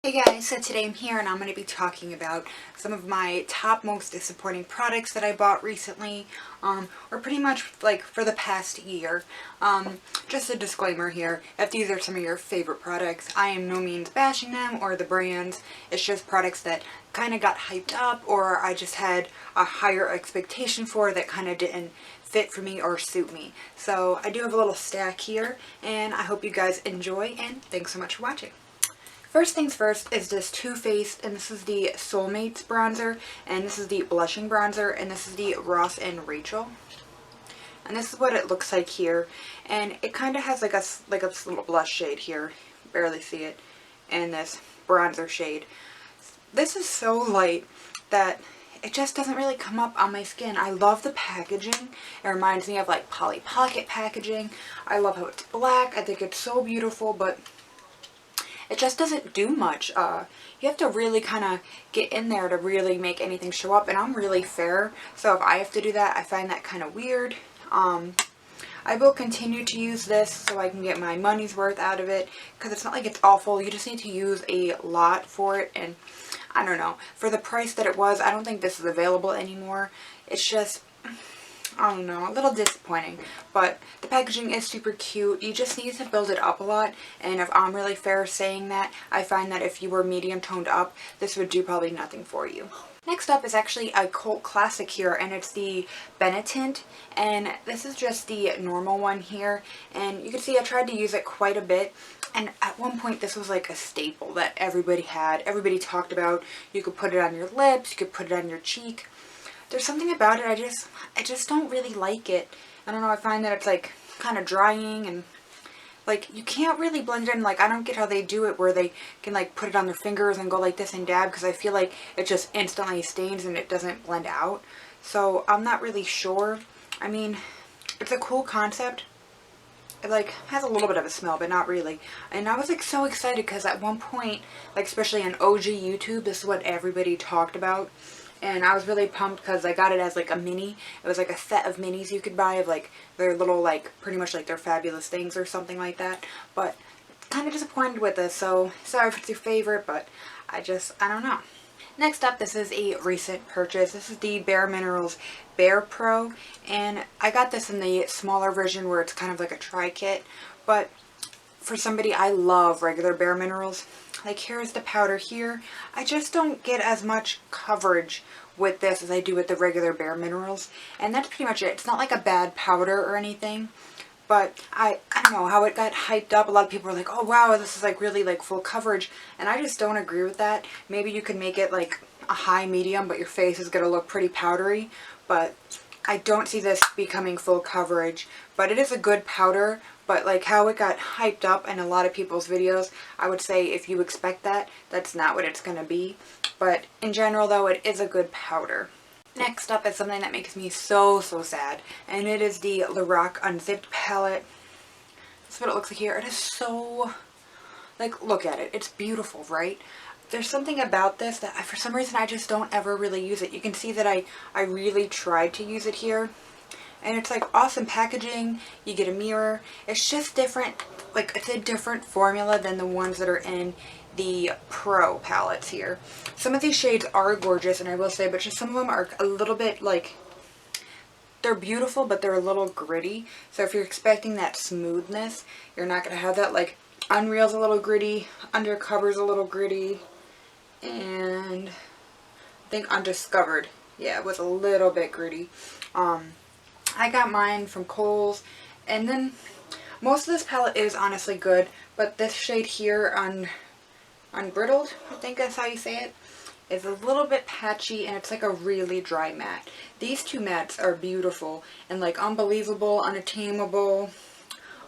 Hey guys, so today I'm here and I'm going to be talking about some of my top most disappointing products that I bought recently, or pretty much like for the past year. Just a disclaimer here, if these are some of your favorite products, I am no means bashing them or the brands. It's just products that kind of got hyped up or I just had a higher expectation for that kind of didn't fit for me or suit me. So I do have a little stack here and I hope you guys enjoy and thanks so much for watching. First things first is this Too Faced, and this is the Soulmates bronzer, and this is the blushing bronzer, and this is the Ross and Rachel. And this is what it looks like here, and it kind of has like a little blush shade here, barely see it, and this bronzer shade. This is so light that it just doesn't really come up on my skin. I love the packaging. It reminds me of like Polly Pocket packaging. I love how it's black. I think it's so beautiful, but it just doesn't do much. You have to really kind of get in there to really make anything show up, and I'm really fair, so if I have to do that, I find that kind of weird. I will continue to use this so I can get my money's worth out of it, because it's not like it's awful. You just need to use a lot for it, and I don't know. For the price that it was, I don't think this is available anymore. It's just, I don't know, a little disappointing, but the packaging is super cute. You just need to build it up a lot, and if I'm really fair saying that, I find that if you were medium toned up, this would do probably nothing for you. Next up is actually a cult classic here, and it's the Benetint, and this is just the normal one here, and you can see I tried to use it quite a bit, and at one point this was like a staple that everybody had, everybody talked about. You could put it on your lips, you could put it on your cheek. There's something about it, I just don't really like it. I don't know, I find that it's like kind of drying and like you can't really blend it in. Like I don't get how they do it where they can like put it on their fingers and go like this and dab, because I feel like it just instantly stains and it doesn't blend out. So I'm not really sure. I mean, it's a cool concept. It like has a little bit of a smell, but not really. And I was like so excited because at one point, like especially on OG YouTube, this is what everybody talked about. And I was really pumped because I got it as like a mini. It was like a set of minis you could buy of like their little like pretty much like their fabulous things or something like that. But kind of disappointed with this, so sorry if it's your favorite, but I don't know. Next up, this is a recent purchase. This is the Bare Minerals Bare Pro, and I got this in the smaller version where it's kind of like a tri-kit, but for somebody, I love regular Bare Minerals. Like here's the powder here. I just don't get as much coverage with this as I do with the regular Bare Minerals, and that's pretty much it. It's not like a bad powder or anything, but I don't know how it got hyped up. A lot of people were like, oh wow, this is like really like full coverage, and I just don't agree with that. Maybe you could make it like a high medium, but your face is gonna look pretty powdery, but I don't see this becoming full coverage. But it is a good powder, but like how it got hyped up in a lot of people's videos, I would say if you expect that, that's not what it's going to be. But in general though, it is a good powder. Next up is something that makes me so sad, and it is the Lorac Unzipped palette. That's what it looks like here. It is so, like, look at it. It's beautiful, right? There's something about this that for some reason I just don't ever really use it. You can see that I really tried to use it here. And it's like awesome packaging. You get a mirror. It's just different. Like it's a different formula than the ones that are in the Pro palettes here. Some of these shades are gorgeous, and I will say, but just some of them are a little bit like, they're beautiful, but they're a little gritty. So if you're expecting that smoothness, you're not going to have that. Like Unreal's a little gritty. Undercover's a little gritty. And I think Undiscovered, yeah, it was a little bit gritty. I got mine from Kohl's, and then most of this palette is honestly good, but this shade here on Unbrittled, I think that's how you say it, is a little bit patchy, and it's like a really dry matte. These two mattes are beautiful and like unbelievable, unattainable,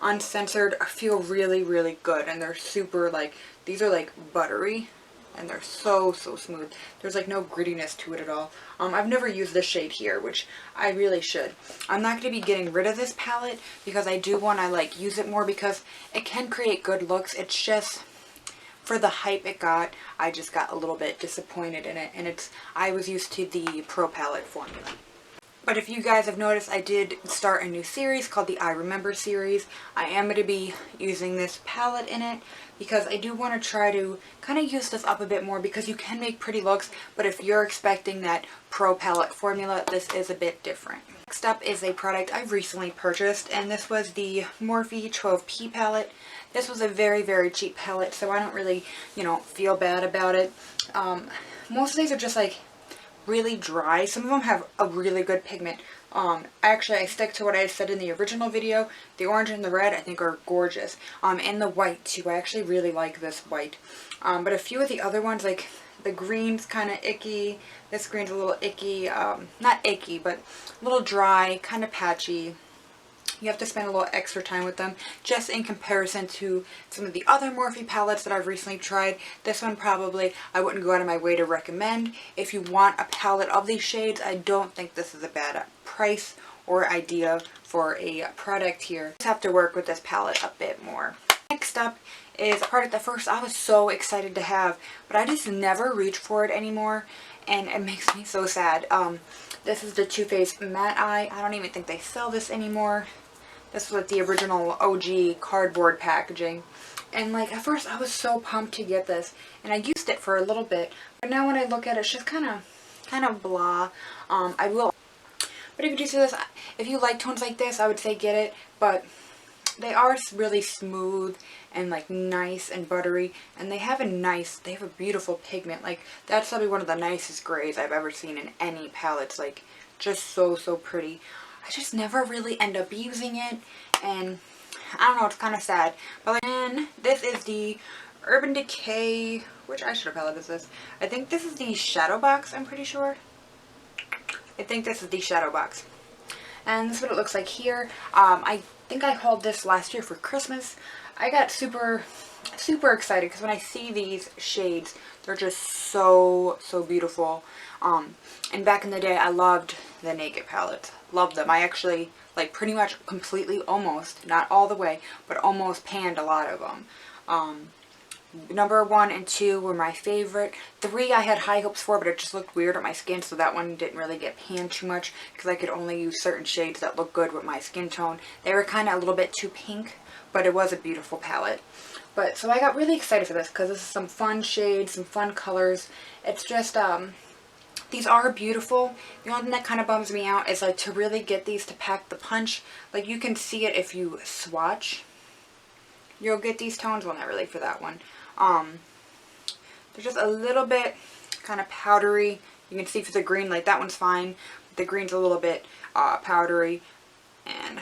uncensored. I feel really good, and they're super like, these are like buttery. And they're so smooth. There's like no grittiness to it at all. I've never used this shade here, which I really should. I'm not going to be getting rid of this palette because I do want to like use it more because it can create good looks. It's just for the hype it got, I just got a little bit disappointed in it, and I was used to the Pro palette formula. But if you guys have noticed, I did start a new series called the I Remember series. I am going to be using this palette in it because I do want to try to kind of use this up a bit more, because you can make pretty looks, but if you're expecting that pro palette formula, this is a bit different. Next up is a product I've recently purchased, and this was the Morphe 12P palette. This was a very, very cheap palette, so I don't really, feel bad about it. Most of these are just like really dry. Some of them have a really good pigment. Actually, I stick to what I said in the original video. The orange and the red I think are gorgeous. And the white too. I actually really like this white. But a few of the other ones, like the green's kind of icky. This green's a little icky. Not icky, but a little dry, kind of patchy. You have to spend a little extra time with them, just in comparison to some of the other Morphe palettes that I've recently tried. This one probably I wouldn't go out of my way to recommend. If you want a palette of these shades, I don't think this is a bad price or idea for a product here. Just have to work with this palette a bit more. Next up is a product that first I was so excited to have, but I just never reach for it anymore, and it makes me so sad. This is the Too Faced Matte Eye. I don't even think they sell this anymore. This was the original OG cardboard packaging. And like at first I was so pumped to get this, and I used it for a little bit, but now when I look at it, it's just kind of blah. But if you do see this, if you like tones like this, I would say get it, but they are really smooth and like nice and buttery, and they have a beautiful pigment. Like that's probably one of the nicest grays I've ever seen in any palettes. Like just so pretty. I just never really end up using it, and I don't know, it's kind of sad. But then this is the Urban Decay, which eyeshadow palette is this? I think this is the Shadow Box, I'm pretty sure. I think this is the Shadow Box. And this is what it looks like here. I think I hauled this last year for Christmas. I got super excited because when I see these shades, they're just so beautiful. And back in the day, I loved the Naked palettes. Loved them. I actually, like, pretty much completely, almost, not all the way, but almost panned a lot of them. Number 1 and 2 were my favorite. 3 I had high hopes for, but it just looked weird on my skin, so that one didn't really get panned too much because I could only use certain shades that look good with my skin tone. They were kind of a little bit too pink, but it was a beautiful palette. But so I got really excited for this because this is some fun shades, some fun colors. It's just these are beautiful. The only thing that kind of bums me out is like to really get these to pack the punch. Like you can see it if you swatch. You'll get these tones. Well, not really for that one. They're just a little bit kind of powdery. You can see for the green, like that one's fine. The green's a little bit powdery, and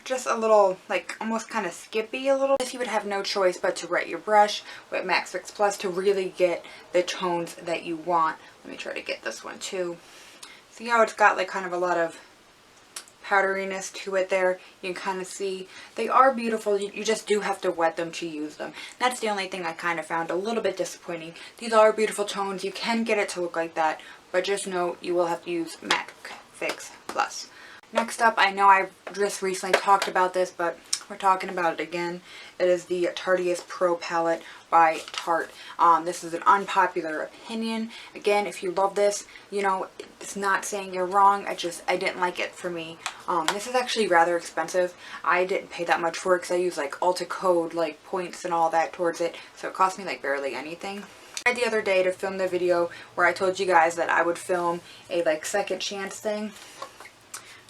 just a little, like, almost kind of skippy a little. You would have no choice but to wet your brush with Max Fix Plus to really get the tones that you want. Let me try to get this one too. See how it's got like kind of a lot of powderiness to it there? You can kind of see they are beautiful. You just do have to wet them to use them. That's the only thing I kind of found a little bit disappointing. These are beautiful tones. You can get it to look like that, but just know you will have to use Max Fix Plus. Next up, I know I've just recently talked about this, but we're talking about it again. It is the Tarteist Pro Palette by Tarte. This is an unpopular opinion. Again, if you love this, it's not saying you're wrong. I didn't like it for me. This is actually rather expensive. I didn't pay that much for it because I use like Ulta code, like points and all that towards it. So it cost me like barely anything. I tried the other day to film the video where I told you guys that I would film a like second chance thing.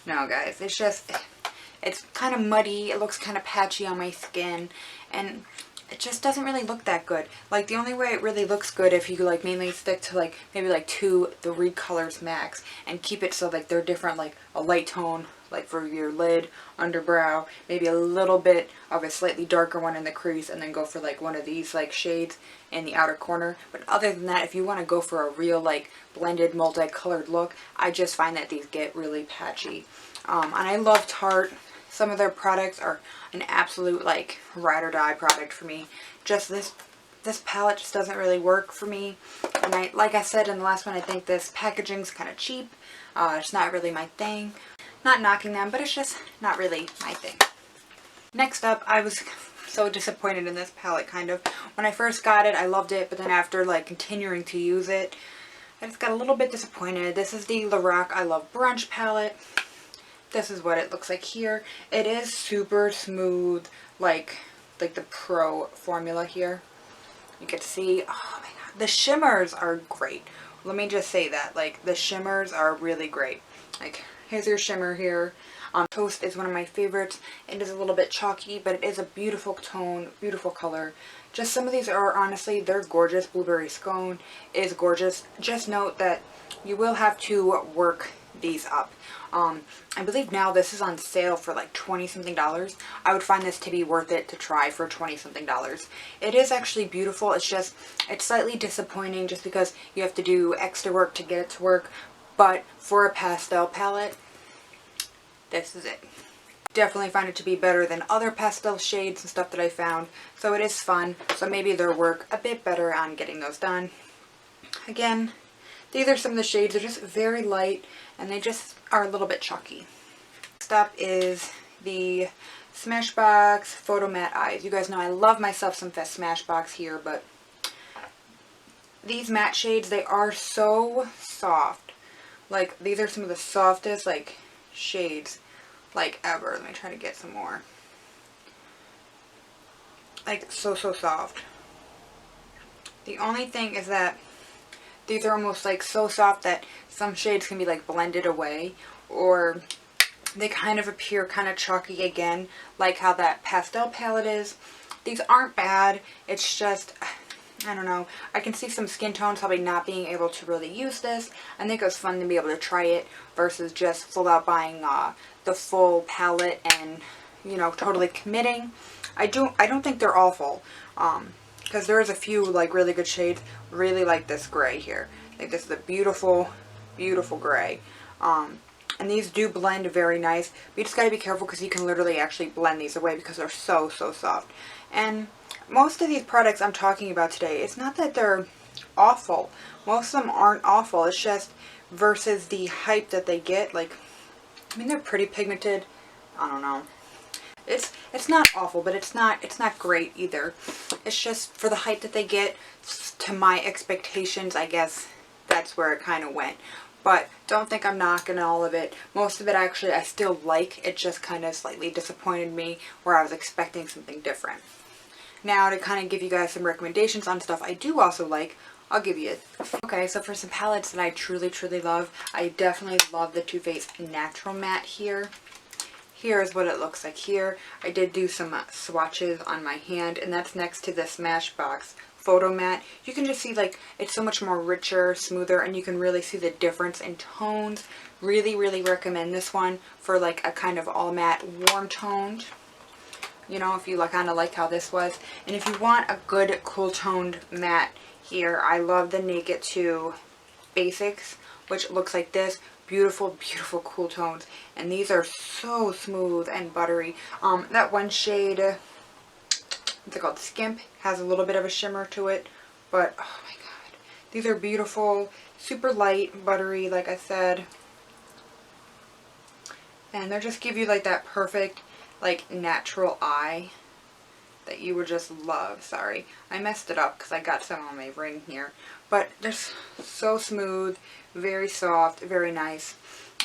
No guys, it's kind of muddy, it looks kind of patchy on my skin, and it just doesn't really look that good. Like the only way it really looks good if you like mainly stick to like maybe like 2-3 colors max and keep it so like they're different, like a light tone like for your lid, underbrow, maybe a little bit of a slightly darker one in the crease, and then go for like one of these like shades in the outer corner. But other than that, if you want to go for a real like blended multicolored look, I just find that these get really patchy. And I love Tarte. Some of their products are an absolute like ride or die product for me. Just this palette just doesn't really work for me. And like I said in the last one, I think this packaging's kind of cheap. It's not really my thing. Not knocking them, but it's just not really my thing. Next up, I was so disappointed in this palette kind of. When I first got it, I loved it, but then after like continuing to use it, I just got a little bit disappointed. This is the Lorac I Love Brunch palette. This is what it looks like here. It is super smooth, like the Pro formula here. You can see, oh my god, the shimmers are great. Let me just say that, like, the shimmers are really great. Like, here's your shimmer here. Toast is one of my favorites. It is a little bit chalky, but it is a beautiful tone, beautiful color. Just some of these are, honestly, they're gorgeous. Blueberry Scone is gorgeous. Just note that you will have to work these up. I believe now this is on sale for like $20-something. I would find this to be worth it to try for $20-something. It is actually beautiful. It's just, it's slightly disappointing just because you have to do extra work to get it to work. But for a pastel palette, this is it. Definitely find it to be better than other pastel shades and stuff that I found. So it is fun. So maybe they'll work a bit better on getting those done. Again, these are some of the shades. They're just very light and they just are a little bit chalky. Next up is the Smashbox Photo Matte Eyes. You guys know I love myself some Smashbox here, but these matte shades, they are so soft. Like, these are some of the softest, like, shades, like, ever. Let me try to get some more. Like, so soft. The only thing is that these are almost like so soft that some shades can be like blended away, or they kind of appear kind of chalky again, like how that pastel palette is. These aren't bad, it's just, I don't know, I can see some skin tones probably not being able to really use this. I think it was fun to be able to try it versus just full out buying the full palette and, you know, totally committing. I don't think they're awful. Because there is a few like really good shades. Really like this gray here. I think this is a beautiful, beautiful gray. And these do blend very nice. But you just gotta be careful because you can literally actually blend these away because they're so soft. And most of these products I'm talking about today, it's not that they're awful. Most of them aren't awful. It's just versus the hype that they get. Like, I mean, they're pretty pigmented. I don't know. It's not awful, but it's not great either. It's just for the height that they get, to my expectations, I guess that's where it kind of went. But don't think I'm knocking all of it. Most of it actually I still like. It just kind of slightly disappointed me where I was expecting something different. Now to kind of give you guys some recommendations on stuff I do also like, I'll give you it. Okay, so for some palettes that I truly love, I definitely love the Too Faced Natural Matte here. Here's what it looks like here. I did do some swatches on my hand, and that's next to the Smashbox Photo Matte. You can just see, like, it's so much more richer, smoother, and you can really see the difference in tones. Really recommend this one for, like, a kind of all matte, warm toned. You know, if you kind of like how this was. And if you want a good, cool toned matte here, I love the Naked 2 Basics, which looks like this. Beautiful cool tones, and these are so smooth and buttery. That one shade, what's it called, Skimp, has a little bit of a shimmer to it, but oh my god, these are beautiful, super light, buttery, like I said, and they just give you like that perfect, like, natural eye that you would just love. Sorry, I messed it up because I got some on my ring here, but they're so smooth, very soft, very nice.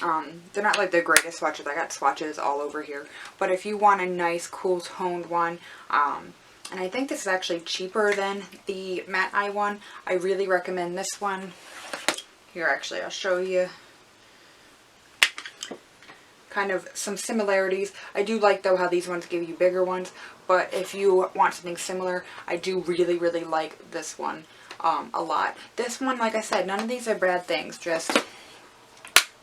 They're not like the greatest swatches. I got swatches all over here, but if you want a nice, cool toned one, and I think this is actually cheaper than the matte eye one, I really recommend this one. Here, actually, I'll show you kind of some similarities. I do like, though, how these ones give you bigger ones, but if you want something similar, I do really like this one a lot. This one, like I said, none of these are bad things, just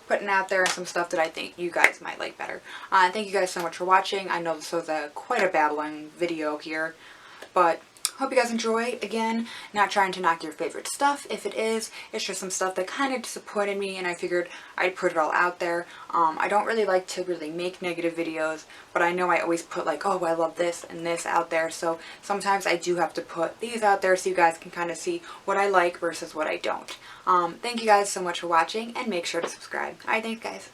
putting out there some stuff that I think you guys might like better. Thank you guys so much for watching. I know this was quite a babbling video here, but hope you guys enjoy. Again, not trying to knock your favorite stuff. If it is, it's just some stuff that kind of disappointed me, and I figured I'd put it all out there. I don't really like to really make negative videos, but I know I always put like, oh, I love this and this out there, so sometimes I do have to put these out there so you guys can kind of see what I like versus what I don't. Thank you guys so much for watching, and make sure to subscribe. Alright, thanks guys.